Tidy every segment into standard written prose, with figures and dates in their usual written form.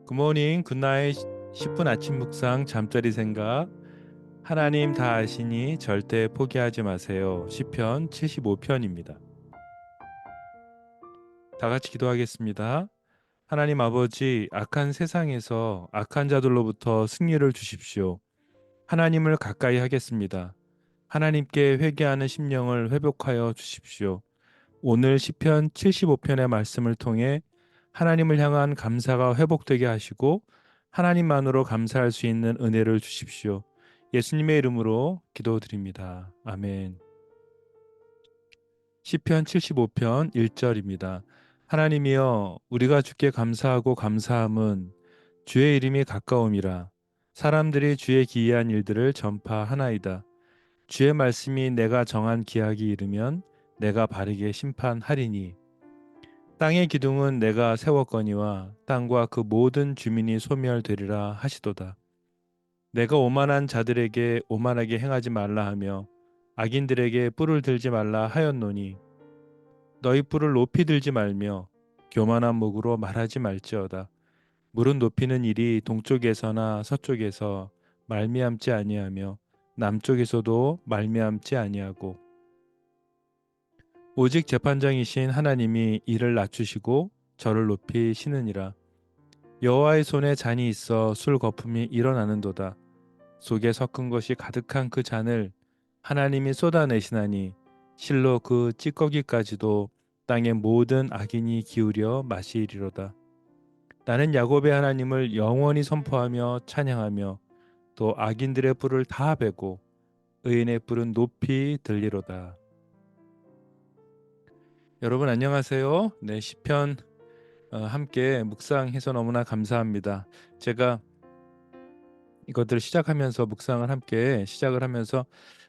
굿모닝 굿나잇 10분 아침 묵상 잠자리 생각. 하나님 다 아시니 절대 포기하지 마세요. 시편 75편입니다. 다 같이 기도하겠습니다. 하나님 아버지, 악한 세상에서 악한 자들로부터 승리를 주십시오. 하나님을 가까이 하겠습니다. 하나님께 회개하는 심령을 회복하여 주십시오. 오늘 시편 75편의 말씀을 통해 하나님을 향한 감사가 회복되게 하시고 하나님만으로 감사할 수 있는 은혜를 주십시오. 예수님의 이름으로 기도드립니다. 아멘. 시편 75편 1절입니다. 하나님이여, 우리가 주께 감사하고 감사함은 주의 이름이 가까움이라. 사람들이 주의 기이한 일들을 전파하나이다. 주의 말씀이 내가 정한 기약이 이르면 내가 바르게 심판하리니. 땅의 기둥은 내가 세웠거니와 땅과 그 모든 주민이 소멸되리라 하시도다. 내가 오만한 자들에게 오만하게 행하지 말라 하며 악인들에게 뿔을 들지 말라 하였노니 너희 뿔을 높이 들지 말며 교만한 목으로 말하지 말지어다. 물은 높이는 일이 동쪽에서나 서쪽에서 말미암지 아니하며 남쪽에서도 말미암지 아니하고 오직 재판장이신 하나님이 이를 낮추시고 저를 높이시느니라. 여호와의 손에 잔이 있어 술 거품이 일어나는도다. 속에 섞은 것이 가득한 그 잔을 하나님이 쏟아내시나니 실로 그 찌꺼기까지도 땅의 모든 악인이 기울여 마시리로다. 나는 야곱의 하나님을 영원히 선포하며 찬양하며 또 악인들의 뿔을 다 베고 의인의 뿔은 높이 들리로다. 여러분 안녕하세요. 네, 시편 함께 묵상해서 너무나 감사합니다. 제가 이것들을 시작하면서 묵상을 함께 시작을 하면서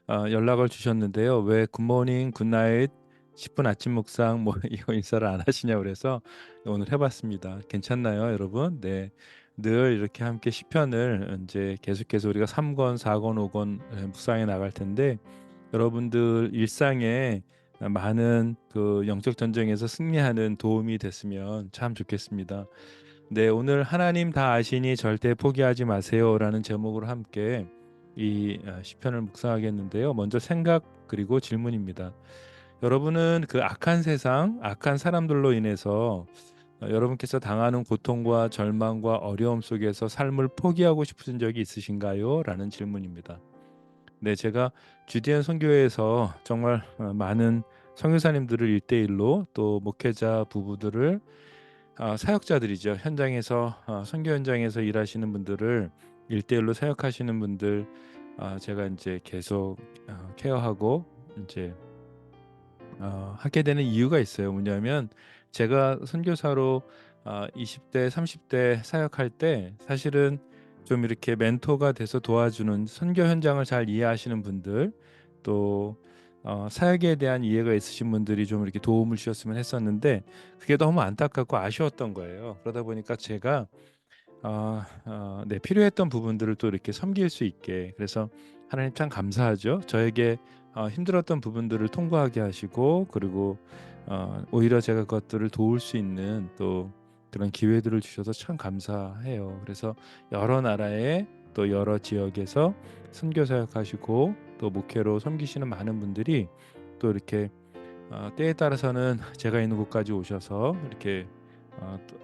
연락을 주셨는데요. 왜 굿모닝 굿나잇 10분 아침 묵상 뭐 이거 인사를 안 하시냐고 그래서 오늘 해봤습니다. 괜찮나요, 여러분? 네, 늘 이렇게 함께 시편을 이제 계속해서 우리가 3권, 4권, 5권 묵상해 나갈 텐데 여러분들 일상에 많은 그 영적 전쟁에서 승리하는 도움이 됐으면 참 좋겠습니다. 네, 오늘 하나님 다 아시니 절대 포기하지 마세요라는 제목으로 함께 이 시편을 묵상하겠는데요. 먼저 생각 그리고 질문입니다. 여러분은 그 악한 세상, 악한 사람들로 인해서 여러분께서 당하는 고통과 절망과 어려움 속에서 삶을 포기하고 싶으신 적이 있으신가요? 라는 질문입니다. 네, 제가 주디안 선교회에서 정말 많은 선교사님들을 일대일로 또 목회자 부부들을 사역자들이죠. 현장에서 선교 현장에서 일하시는 분들을 일대일로 사역하시는 분들 제가 이제 계속 케어하고 이제 하게 되는 이유가 있어요. 뭐냐면 제가 선교사로 20대, 30대 사역할 때 사실은 좀 이렇게 멘토가 돼서 도와주는 선교 현장을 잘 이해하시는 분들 또 사역에 대한 이해가 있으신 분들이 좀 이렇게 도움을 주셨으면 했었는데 그게 너무 안타깝고 아쉬웠던 거예요. 그러다 보니까 제가 네, 필요했던 부분들을 또 이렇게 섬길 수 있게 그래서 하나님 참 감사하죠. 저에게 힘들었던 부분들을 통과하게 하시고 그리고 오히려 제가 그것들을 도울 수 있는 또 그런 기회들을 주셔서 참 감사해요. 그래서 여러 나라의 또 여러 지역에서 선교 사역하시고 또 목회로 섬기시는 많은 분들이 또 이렇게 때에 따라서는 제가 있는 곳까지 오셔서 이렇게 또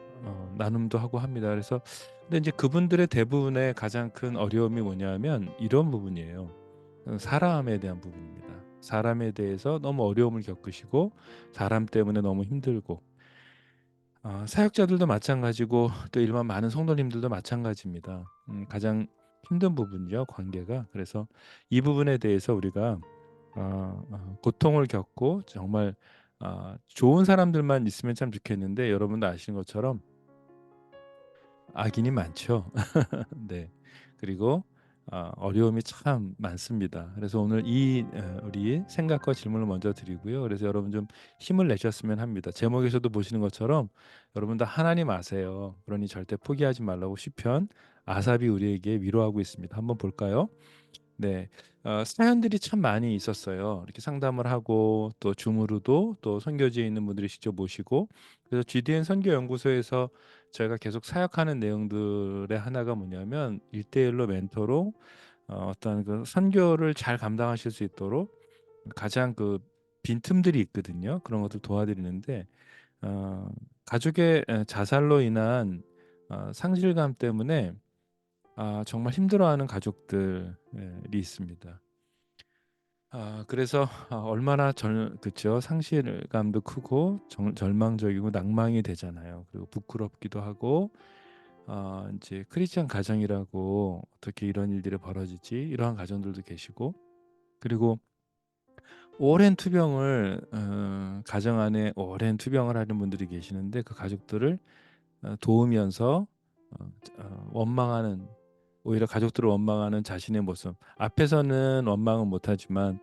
나눔도 하고 합니다. 그래서 근데 이제 그분들의 대부분의 가장 큰 어려움이 뭐냐면 이런 부분이에요. 사람에 대한 부분입니다. 사람에 대해서 너무 어려움을 겪으시고 사람 때문에 너무 힘들고 사역자들도 마찬가지고 또 일반 많은 성도님들도 마찬가지입니다. 가장 힘든 부분이죠, 관계가. 그래서 이 부분에 대해서 우리가 고통을 겪고 정말 좋은 사람들만 있으면 참 좋겠는데 여러분도 아시는 것처럼 악인이 많죠. 네. 그리고 어려움이 참 많습니다. 그래서 오늘 이 우리 생각과 질문을 먼저 드리고요. 그래서 여러분 좀 힘을 내셨으면 합니다. 제목에서도 보시는 것처럼 여러분 다 하나님 아세요. 그러니 절대 포기하지 말라고 시편 아삽이 우리에게 위로하고 있습니다. 한번 볼까요? 네. 사연들이 참 많이 있었어요. 이렇게 상담을 하고 또 줌으로도 또 선교지에 있는 분들이 직접 모시고 그래서 GDN 선교 연구소에서 저희가 계속 사역하는 내용들의 하나가 뭐냐면 1대1로 멘토로 어떤 그 선교를 잘 감당하실 수 있도록 가장 그 빈틈들이 있거든요. 그런 것들 도와드리는데 어 가족의 자살로 인한 상실감 때문에 정말 힘들어하는 가족들이 있습니다. 그래서 얼마나 그쵸. 상실감도 크고 절망적이고 낭망이 되잖아요. 그리고 부끄럽기도 하고 인제 크리스찬 가정이라고 '어떻게 이런 일들이 벌어지지?' 이러한 가정들도 계시고, 그리고 오랜 투병을 가정 안에 오랜 투병을 하는 분들이 계시는데 그 가족들을 도우면서 원망하는, 오히려 가족들을 원망하는 자신의 모습. 앞에서는 원망은 못하지만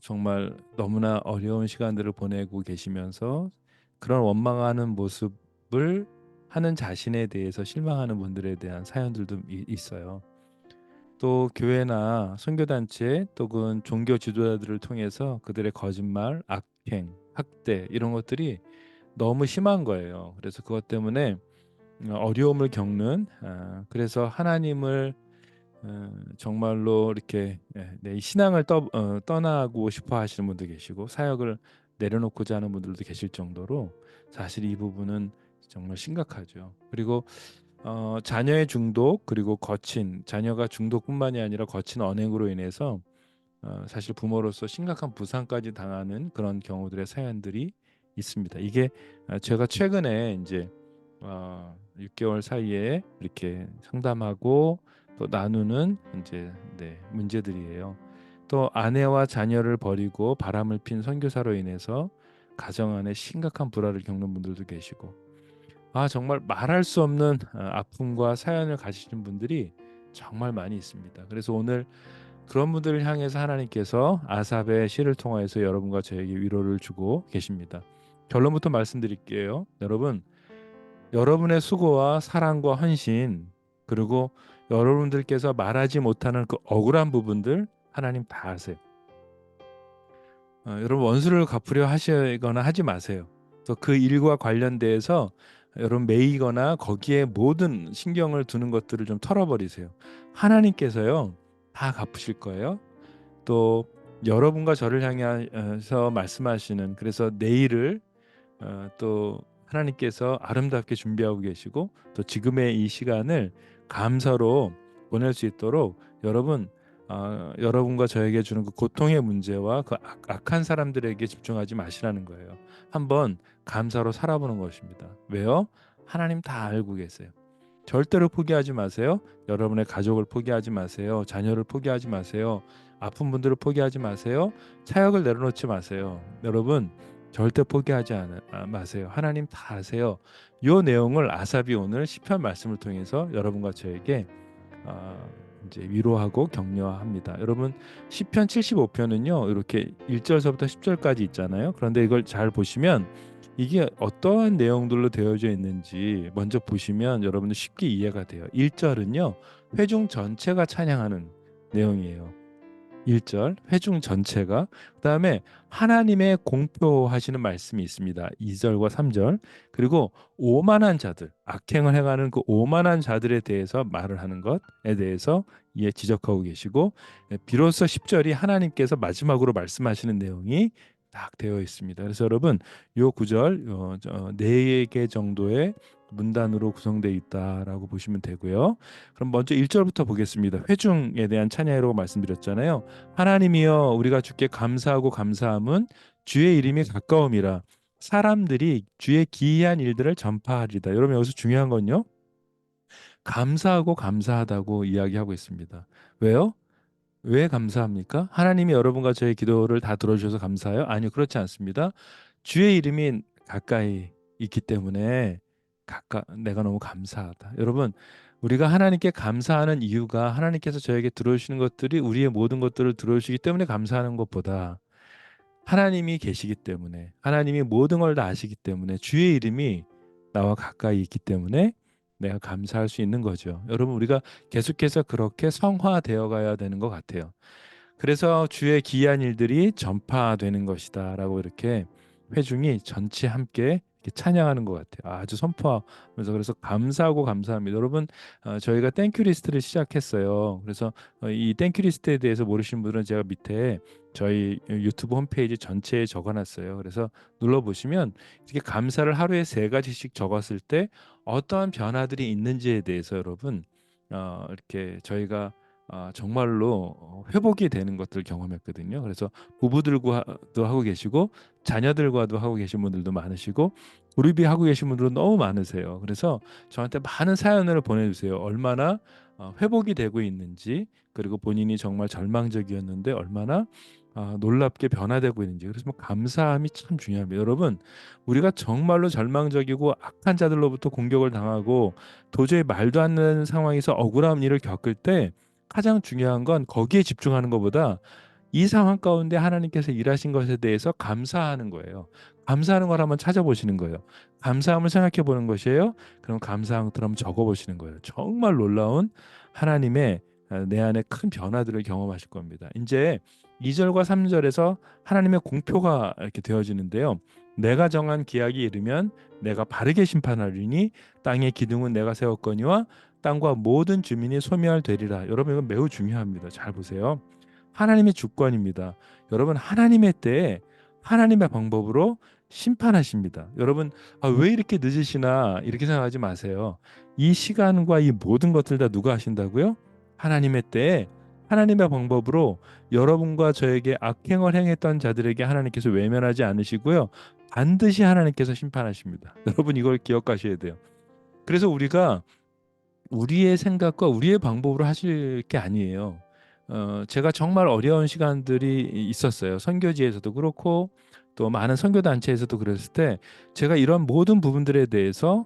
정말 너무나 어려운 시간들을 보내고 계시면서 그런 원망하는 모습을 하는 자신에 대해서 실망하는 분들에 대한 사연들도 있어요. 또 교회나 선교단체 또는 종교 지도자들을 통해서 그들의 거짓말, 악행, 학대 이런 것들이 너무 심한 거예요. 그래서 그것 때문에 어려움을 겪는, 그래서 하나님을 정말로 이렇게 내 신앙을 떠나고 싶어 하시는 분도 계시고 사역을 내려놓고자 하는 분들도 계실 정도로 사실 이 부분은 정말 심각하죠. 그리고 자녀의 중독, 그리고 자녀가 중독뿐만이 아니라 거친 언행으로 인해서 사실 부모로서 심각한 부상까지 당하는 그런 경우들의 사연들이 있습니다. 이게 제가 최근에 이제 6개월 사이에 이렇게 상담하고 또 나누는 이제 문제들이에요. 또 아내와 자녀를 버리고 바람을 핀 선교사로 인해서 가정 안에 심각한 불화를 겪는 분들도 계시고, 정말 말할 수 없는 아픔과 사연을 가지신 분들이 정말 많이 있습니다. 그래서 오늘 그런 분들을 향해서 하나님께서 아삽의 시를 통하여서 여러분과 저에게 위로를 주고 계십니다. 결론부터 말씀드릴게요. 여러분의 수고와 사랑과 헌신, 그리고 여러분들께서 말하지 못하는 그 억울한 부분들 하나님 다 아세요. 여러분 원수를 갚으려 하시거나 하지 마세요. 또 그 일과 관련돼서 여러분 매이거나 거기에 모든 신경을 두는 것들을 좀 털어버리세요. 하나님께서요 다 갚으실 거예요. 또 여러분과 저를 향해서 말씀하시는, 그래서 내일을 또 하나님께서 아름답게 준비하고 계시고 또 지금의 이 시간을 감사로 보낼 수 있도록 여러분과 저에게 주는 그 고통의 문제와 그 악한 사람들에게 집중하지 마시라는 거예요. 한번 감사로 살아보는 것입니다. 왜요? 하나님 다 알고 계세요. 절대로 포기하지 마세요. 여러분의 가족을 포기하지 마세요. 자녀를 포기하지 마세요. 아픈 분들을 포기하지 마세요. 사역을 내려놓지 마세요. 여러분 절대 포기하지 마세요. 하나님 다 아세요. 이 내용을 아삽이 오늘 시편 말씀을 통해서 여러분과 저에게 이제 위로하고 격려합니다. 여러분 시편 75편은요 이렇게 1절서부터 10절까지 있잖아요. 그런데 이걸 잘 보시면 이게 어떠한 내용들로 되어져 있는지 먼저 보시면 여러분들 쉽게 이해가 돼요. 1절은요 회중 전체가 찬양하는 내용이에요. 1절 회중 전체가, 그다음에 하나님의 공표하시는 말씀이 있습니다. 2절과 3절. 그리고 오만한 자들, 악행을 행하는 그 오만한 자들에 대해서 말을 하는 것에 대해서 지적하고 계시고, 비로소 10절이 하나님께서 마지막으로 말씀하시는 내용이 딱 되어 있습니다. 그래서 여러분 요 구절 4개 정도의 문단으로 구성되어 있다라고 보시면 되고요. 그럼 먼저 1절부터 보겠습니다. 회중에 대한 찬양이라고 말씀드렸잖아요. 하나님이여 우리가 주께 감사하고 감사함은 주의 이름이 가까움이라 사람들이 주의 기이한 일들을 전파하리다. 여러분 여기서 중요한 건요. 감사하고 감사하다고 이야기하고 있습니다. 왜요? 왜 감사합니까? 하나님이 여러분과 저의 기도를 다 들어주셔서 감사해요? 아니요, 그렇지 않습니다. 주의 이름이 가까이 있기 때문에 내가 너무 감사하다. 여러분, 우리가 하나님께 감사하는 이유가 하나님께서 저에게 들어주시는 것들이 우리의 모든 것들을 들어주시기 때문에 감사하는 것보다 하나님이 계시기 때문에, 하나님이 모든 걸 다 아시기 때문에, 주의 이름이 나와 가까이 있기 때문에 내가 감사할 수 있는 거죠. 여러분, 우리가 계속해서 그렇게 성화되어 가야 되는 것 같아요. 그래서 주의 기이한 일들이 전파되는 것이다라고 이렇게 회중이 전체 함께 이렇게 찬양하는 것 같아요. 아주 선포하면서. 그래서 감사하고 감사합니다. 여러분, 저희가 땡큐 리스트를 시작했어요. 그래서 이 땡큐 리스트에 대해서 모르시는 분들은 제가 밑에 저희 유튜브 홈페이지 전체에 적어놨어요. 그래서 눌러보시면 이렇게 감사를 하루에 3가지씩 적었을 때 어떠한 변화들이 있는지에 대해서 여러분, 이렇게 저희가 정말로 회복이 되는 것들을 경험했거든요. 그래서 부부들과도 하고 계시고 자녀들과도 하고 계신 분들도 많으시고 그룹이 하고 계신 분들도 너무 많으세요. 그래서 저한테 많은 사연을 보내주세요. 얼마나 회복이 되고 있는지, 그리고 본인이 정말 절망적이었는데 얼마나 놀랍게 변화되고 있는지. 그래서 뭐 감사함이 참 중요합니다. 여러분, 우리가 정말로 절망적이고 악한 자들로부터 공격을 당하고 도저히 말도 안 되는 상황에서 억울한 일을 겪을 때 가장 중요한 건 거기에 집중하는 것보다 이 상황 가운데 하나님께서 일하신 것에 대해서 감사하는 거예요. 감사하는 걸 한번 찾아보시는 거예요. 감사함을 생각해 보는 것이에요. 그럼 감사한 것들 한번 적어 보시는 거예요. 정말 놀라운 하나님의 내 안에 큰 변화들을 경험하실 겁니다. 이제 2절과 3절에서 하나님의 공표가 이렇게 되어지는데요. 내가 정한 기약이 이르면 내가 바르게 심판하리니 땅의 기둥은 내가 세웠거니와 땅과 모든 주민이 소멸되리라. 여러분, 이건 매우 중요합니다. 잘 보세요. 하나님의 주권입니다. 여러분, 하나님의 때에 하나님의 방법으로 심판하십니다. 여러분, 왜 이렇게 늦으시나 이렇게 생각하지 마세요. 이 시간과 이 모든 것들 다 누가 하신다고요? 하나님의 때에 하나님의 방법으로 여러분과 저에게 악행을 행했던 자들에게 하나님께서 외면하지 않으시고요. 반드시 하나님께서 심판하십니다. 여러분, 이걸 기억하셔야 돼요. 그래서 우리가 우리의 생각과 우리의 방법으로 하실 게 아니에요. 제가 정말 어려운 시간들이 있었어요. 선교지에서도 그렇고 또 많은 선교 단체에서도 그랬을 때 제가 이런 모든 부분들에 대해서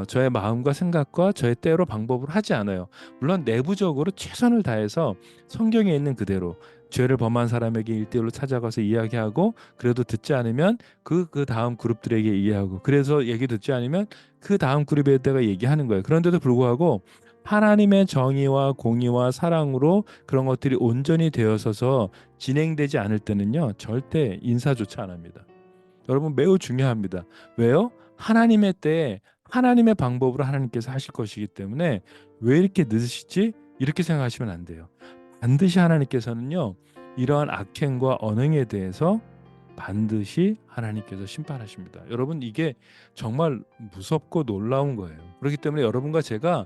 저의 마음과 생각과 저의 때로 방법으로 하지 않아요. 물론 내부적으로 최선을 다해서 성경에 있는 그대로 죄를 범한 사람에게 일대일로 찾아가서 이야기하고, 그래도 듣지 않으면 그 다음 그룹들에게 이해하고, 그래서 얘기 듣지 않으면 그 다음 그룹에다가 얘기하는 거예요. 그런데도 불구하고 하나님의 정의와 공의와 사랑으로 그런 것들이 온전히 되어서서 진행되지 않을 때는요, 절대 인사조차 안 합니다. 여러분, 매우 중요합니다. 왜요? 하나님의 때에 하나님의 방법으로 하나님께서 하실 것이기 때문에 왜 이렇게 늦으시지? 이렇게 생각하시면 안 돼요. 반드시 하나님께서는요, 이러한 악행과 언행에 대해서 반드시 하나님께서 심판하십니다. 여러분, 이게 정말 무섭고 놀라운 거예요. 그렇기 때문에 여러분과 제가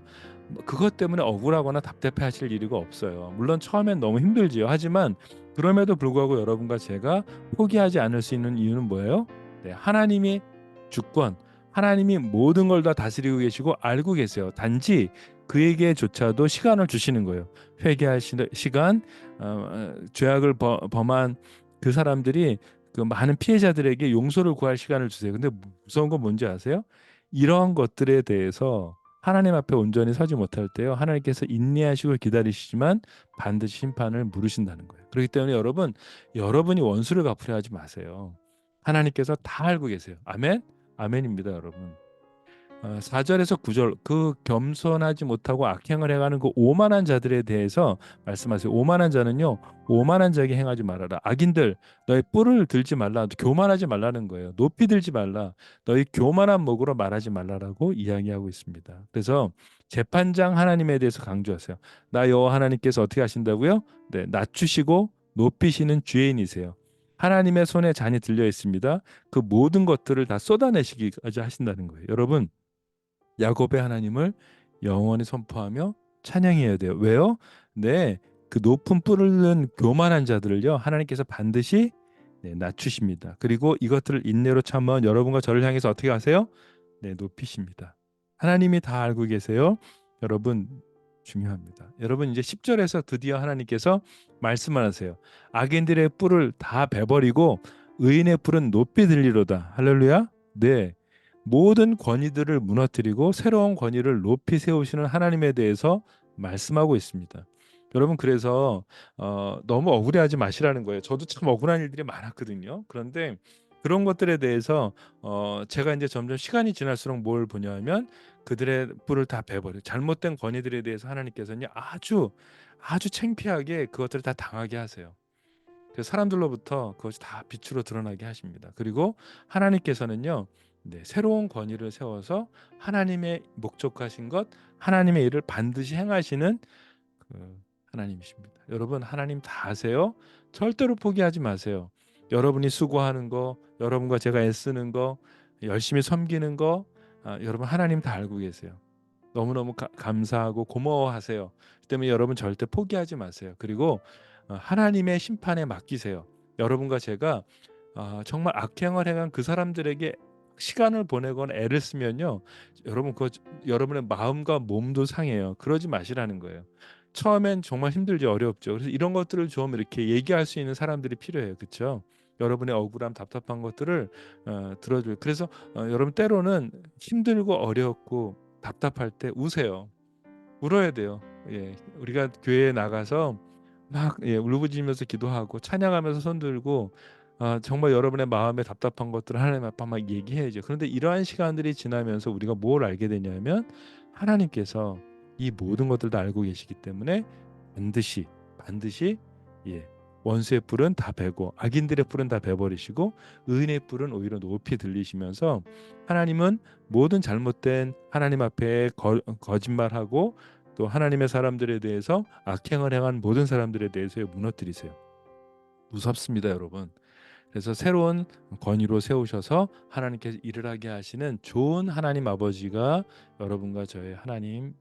그것 때문에 억울하거나 답답해하실 일이가 없어요. 물론 처음엔 너무 힘들지요. 하지만 그럼에도 불구하고 여러분과 제가 포기하지 않을 수 있는 이유는 뭐예요? 네, 하나님이 주권, 하나님이 모든 걸 다 다스리고 계시고 알고 계세요. 단지 그에게조차도 시간을 주시는 거예요. 회개할 시간, 죄악을 범한 그 사람들이, 그 많은 피해자들에게 용서를 구할 시간을 주세요. 근데 무서운 건 뭔지 아세요? 이러한 것들에 대해서 하나님 앞에 온전히 서지 못할 때요, 하나님께서 인내하시고 기다리시지만 반드시 심판을 물으신다는 거예요. 그렇기 때문에 여러분, 여러분이 원수를 갚으려 하지 마세요. 하나님께서 다 알고 계세요. 아멘? 아멘입니다, 여러분. 4절에서 9절, 그 겸손하지 못하고 악행을 행하는 그 오만한 자들에 대해서 말씀하세요. 오만한 자는요, 오만한 자에게 행하지 말아라. 악인들, 너희 뿔을 들지 말라. 교만하지 말라는 거예요. 높이 들지 말라. 너희 교만한 목으로 말하지 말라라고 이야기하고 있습니다. 그래서 재판장 하나님에 대해서 강조하세요. 나 여호와 하나님께서 어떻게 하신다고요? 네, 낮추시고 높이시는 주인이세요. 하나님의 손에 잔이 들려 있습니다. 그 모든 것들을 다 쏟아내시기까지 하신다는 거예요. 여러분, 야곱의 하나님을 영원히 선포하며 찬양해야 돼요. 왜요? 네, 그 높은 뿔을 든 교만한 자들을요, 하나님께서 반드시 낮추십니다. 그리고 이것들을 인내로 참아온 여러분과 저를 향해서 어떻게 하세요? 네, 높이십니다. 하나님이 다 알고 계세요. 여러분, 중요합니다. 여러분, 이제 10절에서 드디어 하나님께서 말씀을 하세요. 악인들의 뿔을 다 베버리고 의인의 뿔은 높이 들리로다. 할렐루야. 네, 모든 권위들을 무너뜨리고 새로운 권위를 높이 세우시는 하나님에 대해서 말씀하고 있습니다. 여러분, 그래서 너무 억울해하지 마시라는 거예요. 저도 참 억울한 일들이 많았거든요. 그런데 그런 것들에 대해서 제가 이제 점점 시간이 지날수록 뭘 보냐면, 그들의 뿔을 다 베버려 잘못된 권위들에 대해서 하나님께서는 아주 아주 창피하게 그것들을 다 당하게 하세요. 그래서 사람들로부터 그것이 다 빛으로 드러나게 하십니다. 그리고 하나님께서는요, 네, 새로운 권위를 세워서 하나님의 목적하신 것, 하나님의 일을 반드시 행하시는 그 하나님이십니다. 여러분, 하나님 다 아세요. 절대로 포기하지 마세요. 여러분이 수고하는 거, 여러분과 제가 애쓰는 거, 열심히 섬기는 거, 여러분 하나님 다 알고 계세요. 너무너무 감사하고 고마워하세요. 그 때문에 여러분 절대 포기하지 마세요. 그리고 하나님의 심판에 맡기세요. 여러분과 제가 정말 악행을 행한 그 사람들에게 시간을 보내거나 애를 쓰면요, 여러분 여러분의 마음과 몸도 상해요. 그러지 마시라는 거예요. 처음엔 정말 힘들죠, 어렵죠. 그래서 이런 것들을 좀 이렇게 얘기할 수 있는 사람들이 필요해요, 그렇죠? 여러분의 억울함, 답답한 것들을 들어줘요. 그래서 여러분 때로는 힘들고 어렵고 답답할 때 우세요. 울어야 돼요. 예, 우리가 교회에 나가서 막 울부짖으면서 기도하고 찬양하면서 손 들고 정말 여러분의 마음에 답답한 것들을 하나님 앞에 막 얘기해야죠. 그런데 이러한 시간들이 지나면서 우리가 뭘 알게 되냐면 하나님께서 이 모든 것들을 다 알고 계시기 때문에 반드시 예, 원수의 뿔은 다 베고 악인들의 뿔은 다 베버리시고 의인의 뿔은 오히려 높이 들리시면서 하나님은 모든 잘못된 하나님 앞에 거짓말하고 또 하나님의 사람들에 대해서 악행을 행한 모든 사람들에 대해서 무너뜨리세요. 무섭습니다, 여러분. 그래서 새로운 권위로 세우셔서 하나님께서 일을 하게 하시는 좋은 하나님 아버지가 여러분과 저의 하나님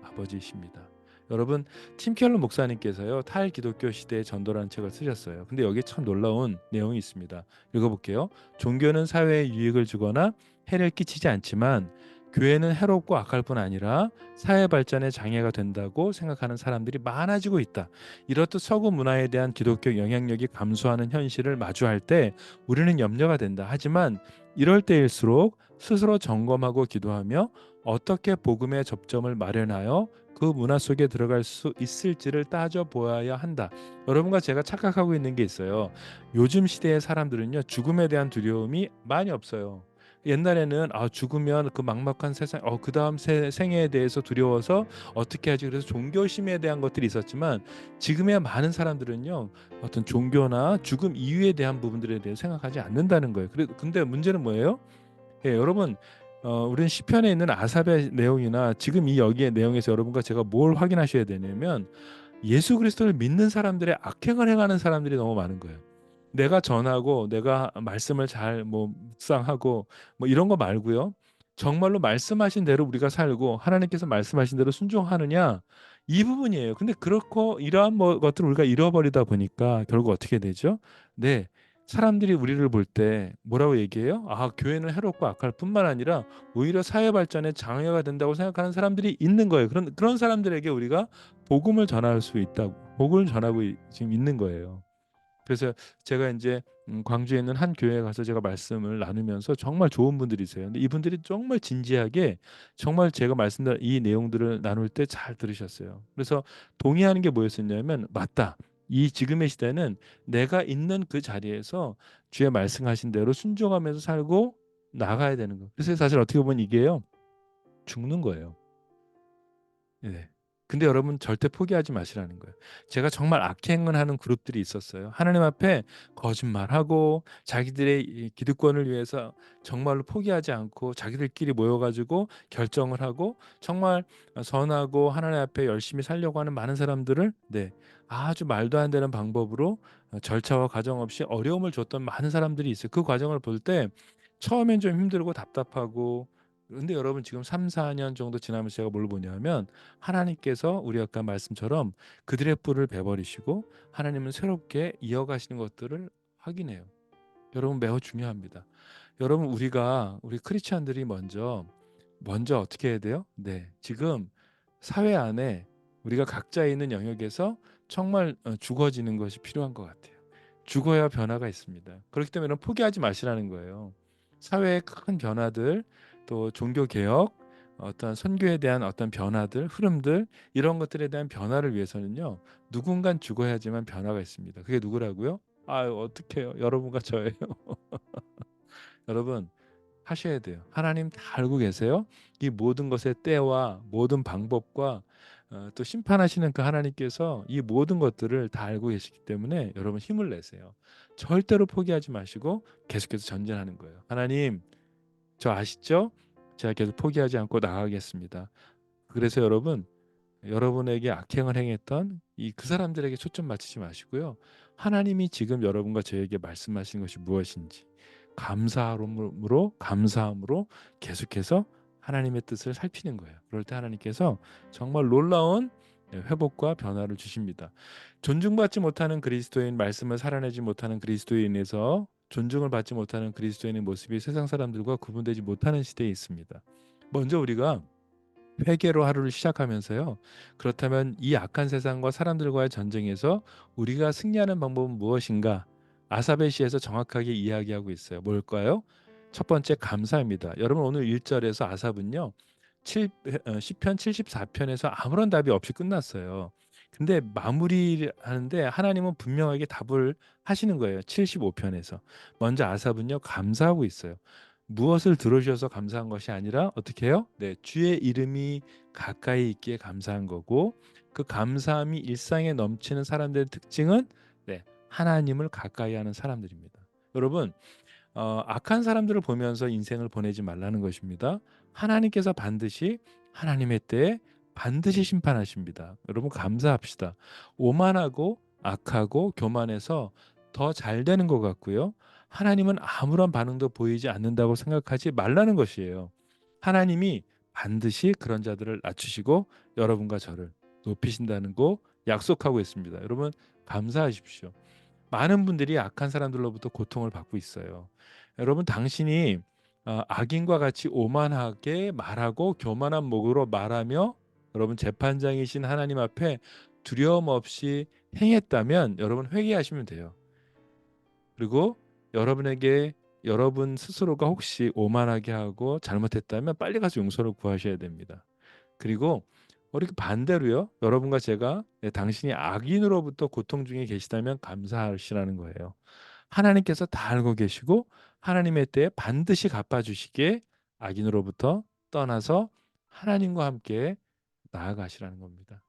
아버지이십니다. 여러분, 팀 켈러 목사님께서요, 탈기독교 시대의 전도라는 책을 쓰셨어요. 근데 여기에 참 놀라운 내용이 있습니다. 읽어볼게요. 종교는 사회에 유익을 주거나 해를 끼치지 않지만 교회는 해롭고 악할 뿐 아니라 사회 발전에 장애가 된다고 생각하는 사람들이 많아지고 있다. 이렇듯 서구 문화에 대한 기독교 영향력이 감소하는 현실을 마주할 때 우리는 염려가 된다. 하지만 이럴 때일수록 스스로 점검하고 기도하며 어떻게 복음의 접점을 마련하여 그 문화 속에 들어갈 수 있을지를 따져 보아야 한다. 여러분과 제가 착각하고 있는 게 있어요. 요즘 시대의 사람들은요, 죽음에 대한 두려움이 많이 없어요. 옛날에는 죽으면 그 막막한 세상, 그 다음 생애에 대해서 두려워서 어떻게 하지? 그래서 종교심에 대한 것들이 있었지만 지금의 많은 사람들은요, 어떤 종교나 죽음 이후에 대한 부분들에 대해 생각하지 않는다는 거예요. 근데 문제는 뭐예요? 예, 여러분, 우리는 시편에 있는 아삽의 내용이나 지금 이 여기의 내용에서 여러분과 제가 뭘 확인하셔야 되냐면 예수 그리스도를 믿는 사람들의 악행을 행하는 사람들이 너무 많은 거예요. 내가 전하고 내가 말씀을 잘 묵상하고 이런 거 말고요. 정말로 말씀하신 대로 우리가 살고 하나님께서 말씀하신 대로 순종하느냐, 이 부분이에요. 근데 그렇고 이러한 것들을 우리가 잃어버리다 보니까 결국 어떻게 되죠? 네. 사람들이 우리를 볼 때 뭐라고 얘기해요? 교회는 해롭고 악할 뿐만 아니라 오히려 사회 발전에 장애가 된다고 생각하는 사람들이 있는 거예요. 그런 사람들에게 우리가 복음을 전할 수 있다고, 복음을 전하고 지금 있는 거예요. 그래서 제가 이제 광주에 있는 한 교회에 가서 제가 말씀을 나누면서 정말 좋은 분들이세요. 근데 이분들이 정말 진지하게 정말 제가 말씀드린 이 내용들을 나눌 때 잘 들으셨어요. 그래서 동의하는 게 뭐였었냐면, 맞다. 이 지금의 시대는 내가 있는 그 자리에서 주의 말씀하신 대로 순종하면서 살고 나가야 되는 거. 그래서 사실 어떻게 보면 이게요, 죽는 거예요. 네. 근데 여러분 절대 포기하지 마시라는 거예요. 제가 정말 악행을 하는 그룹들이 있었어요. 하나님 앞에 거짓말하고 자기들의 이 기득권을 위해서 정말로 포기하지 않고 자기들끼리 모여가지고 결정을 하고 정말 선하고 하나님 앞에 열심히 살려고 하는 많은 사람들을, 네, 아주 말도 안 되는 방법으로 절차와 과정 없이 어려움을 줬던 많은 사람들이 있어요. 그 과정을 볼 때 처음엔 좀 힘들고 답답하고, 근데 여러분 지금 3-4년 정도 지나면서 제가 뭘 보냐면 하나님께서 우리 아까 말씀처럼 그들의 뿔을 베버리시고 하나님은 새롭게 이어가시는 것들을 확인해요. 여러분 매우 중요합니다. 여러분 우리 크리스찬들이 먼저 어떻게 해야 돼요? 네, 지금 사회 안에 우리가 각자 있는 영역에서 정말 죽어지는 것이 필요한 것 같아요. 죽어야 변화가 있습니다. 그렇기 때문에 포기하지 마시라는 거예요. 사회의 큰 변화들, 또 종교 개혁, 어떤 선교에 대한 어떤 변화들, 흐름들, 이런 것들에 대한 변화를 위해서는요, 누군간 죽어야지만 변화가 있습니다. 그게 누구라고요? 어떡해요? 여러분과 저예요. 여러분 하셔야 돼요. 하나님 다 알고 계세요. 이 모든 것의 때와 모든 방법과 또 심판하시는 그 하나님께서 이 모든 것들을 다 알고 계시기 때문에 여러분 힘을 내세요. 절대로 포기하지 마시고 계속해서 전진하는 거예요. 하나님, 저 아시죠? 제가 계속 포기하지 않고 나아가겠습니다. 그래서 여러분, 여러분에게 악행을 행했던 그 사람들에게 초점 맞추지 마시고요. 하나님이 지금 여러분과 저에게 말씀하시는 것이 무엇인지 감사함으로 계속해서 하나님의 뜻을 살피는 거예요. 그럴 때 하나님께서 정말 놀라운 회복과 변화를 주십니다. 존중받지 못하는 그리스도인, 말씀을 살아내지 못하는 그리스도인에서 존중을 받지 못하는 그리스도인의 모습이 세상 사람들과 구분되지 못하는 시대에 있습니다. 먼저 우리가 회개로 하루를 시작하면서요. 그렇다면 이 악한 세상과 사람들과의 전쟁에서 우리가 승리하는 방법은 무엇인가? 아사베 시에서 정확하게 이야기하고 있어요. 뭘까요? 첫 번째 감사입니다. 여러분 오늘 1절에서 아삽은요. 시편 74편에서 아무런 답이 없이 끝났어요. 근데 마무리하는데 하나님은 분명하게 답을 하시는 거예요. 75편에서. 먼저 아삽은요. 감사하고 있어요. 무엇을 들어주셔서 감사한 것이 아니라 어떻게 해요? 네, 주의 이름이 가까이 있기에 감사한 거고, 그 감사함이 일상에 넘치는 사람들의 특징은 네, 하나님을 가까이 하는 사람들입니다. 여러분, 악한 사람들을 보면서 인생을 보내지 말라는 것입니다. 하나님께서 반드시 하나님의 때에 반드시 심판하십니다. 여러분 감사합시다. 오만하고 악하고 교만해서 더 잘 되는 것 같고요. 하나님은 아무런 반응도 보이지 않는다고 생각하지 말라는 것이에요. 하나님이 반드시 그런 자들을 낮추시고 여러분과 저를 높이신다는 거 약속하고 있습니다. 여러분 감사하십시오. 많은 분들이 악한 사람들로부터 고통을 받고 있어요. 여러분 당신이 악인과 같이 오만하게 말하고 교만한 목으로 말하며 여러분 재판장이신 하나님 앞에 두려움 없이 행했다면 여러분 회개하시면 돼요. 그리고 여러분에게 여러분 스스로가 혹시 오만하게 하고 잘못했다면 빨리 가서 용서를 구하셔야 됩니다. 그리고 이렇게 반대로요. 여러분과 제가 당신이 악인으로부터 고통 중에 계시다면 감사하시라는 거예요. 하나님께서 다 알고 계시고 하나님의 때에 반드시 갚아주시기에 악인으로부터 떠나서 하나님과 함께 나아가시라는 겁니다.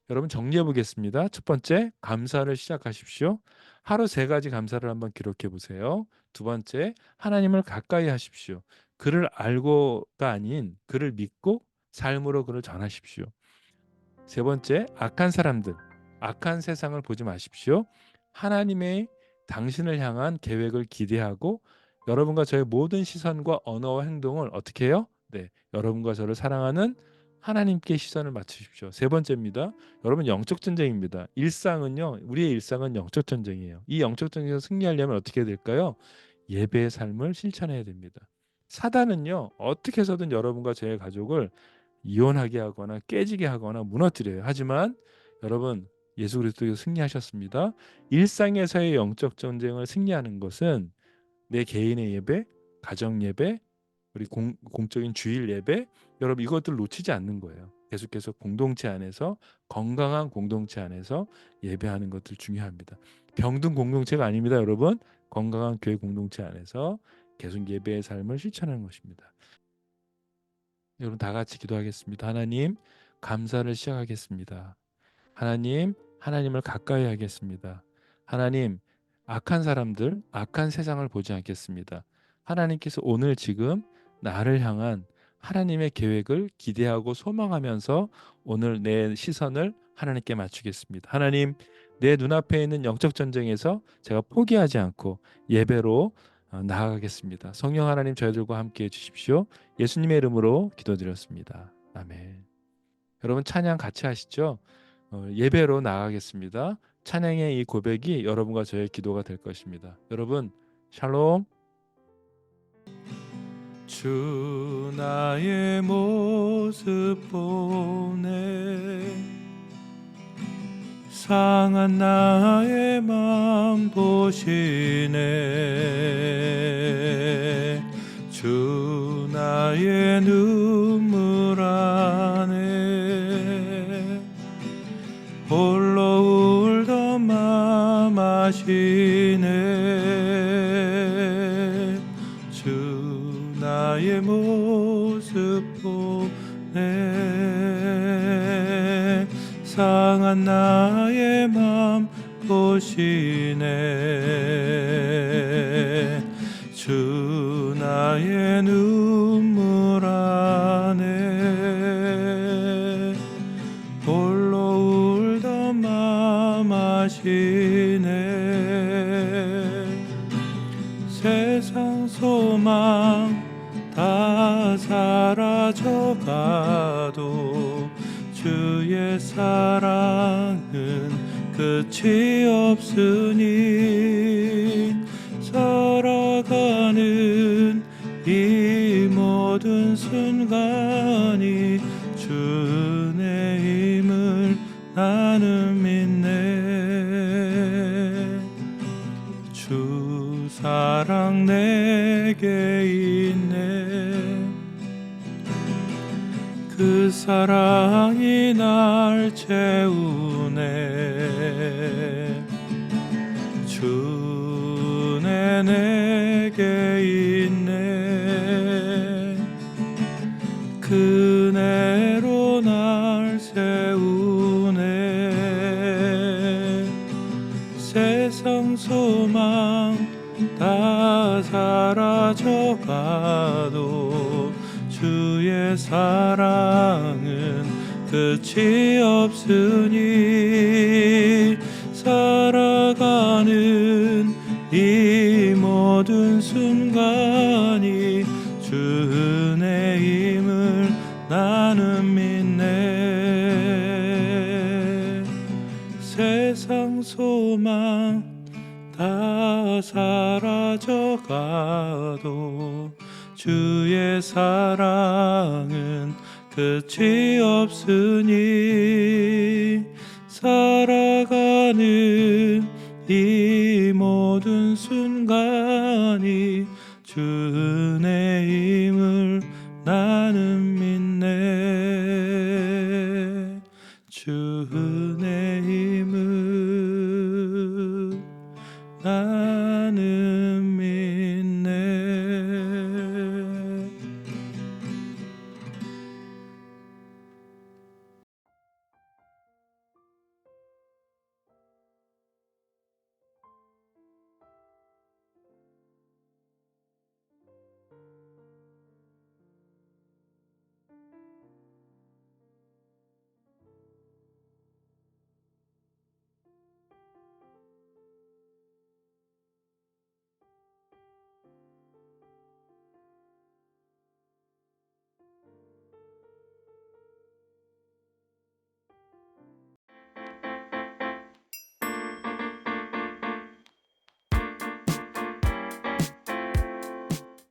여러분 정리해 보겠습니다. 첫 번째, 감사를 시작하십시오. 하루 3가지 감사를 한번 기록해 보세요. 두 번째, 하나님을 가까이 하십시오. 그를 알고가 아닌 그를 믿고 삶으로 그를 전하십시오. 세 번째, 악한 사람들, 악한 세상을 보지 마십시오. 하나님의 당신을 향한 계획을 기대하고 여러분과 저의 모든 시선과 언어와 행동을 어떻게 해요? 네, 여러분과 저를 사랑하는 하나님께 시선을 맞추십시오. 세 번째입니다. 여러분 영적 전쟁입니다. 일상은요, 우리의 일상은 영적 전쟁이에요. 이 영적 전쟁에서 승리하려면 어떻게 해야 될까요? 예배의 삶을 실천해야 됩니다. 사단은요, 어떻게 해서든 여러분과 저의 가족을 이혼하게 하거나 깨지게 하거나 무너뜨려요. 하지만 여러분 예수 그리스도께서 승리하셨습니다. 일상에서의 영적 전쟁을 승리하는 것은 내 개인의 예배, 가정 예배, 우리 공적인 주일 예배, 여러분 이것들 놓치지 않는 거예요. 계속해서 공동체 안에서 건강한 공동체 안에서 예배하는 것들 중요합니다. 병든 공동체가 아닙니다, 여러분. 건강한 교회 공동체 안에서 계속 예배의 삶을 실천하는 것입니다. 여러분 다 같이 기도하겠습니다. 하나님, 감사를 시작하겠습니다. 하나님, 하나님을 가까이 하겠습니다. 하나님, 악한 사람들, 악한 세상을 보지 않겠습니다. 하나님께서 오늘 지금 나를 향한 하나님의 계획을 기대하고 소망하면서 오늘 내 시선을 하나님께 맞추겠습니다. 하나님, 내 눈앞에 있는 영적 전쟁에서 제가 포기하지 않고 예배로 나아가겠습니다. 성령 하나님 저희들과 함께해 주십시오. 예수님의 이름으로 기도드렸습니다. 아멘. 여러분 찬양 같이 하시죠. 예배로 나아가겠습니다. 찬양의 이 고백이 여러분과 저의 기도가 될 것입니다. 여러분 샬롬. 주 나의 모습 보네 상한 나의 맘 보시네 주 나의 눈물 안에 홀로 울던 맘 아시네 주 나의 모습 보네 상한 나의 맘 보시네 주 나의 눈 소망 다 사라져가도 주의 사랑은 끝이 없으니 살아가는 이 모든 순간이 주 은혜임을 나는 믿네. 주 사랑 내게 있네. 그 사랑이 날 채우네. 주 은혜 내게 있네. 그 은혜로 날 세우네. 세상 소망 다 사라져가도 주의 사랑은 끝이 없으니 살아가는 이 모든 순간이 주 은혜임을 나는 믿네. 세상 소망 다 사라져가도 주의 사랑은 끝이 없으니 살아가는 이 모든 순간이 주 은혜임을 나는 믿네. 주 은혜임을 나는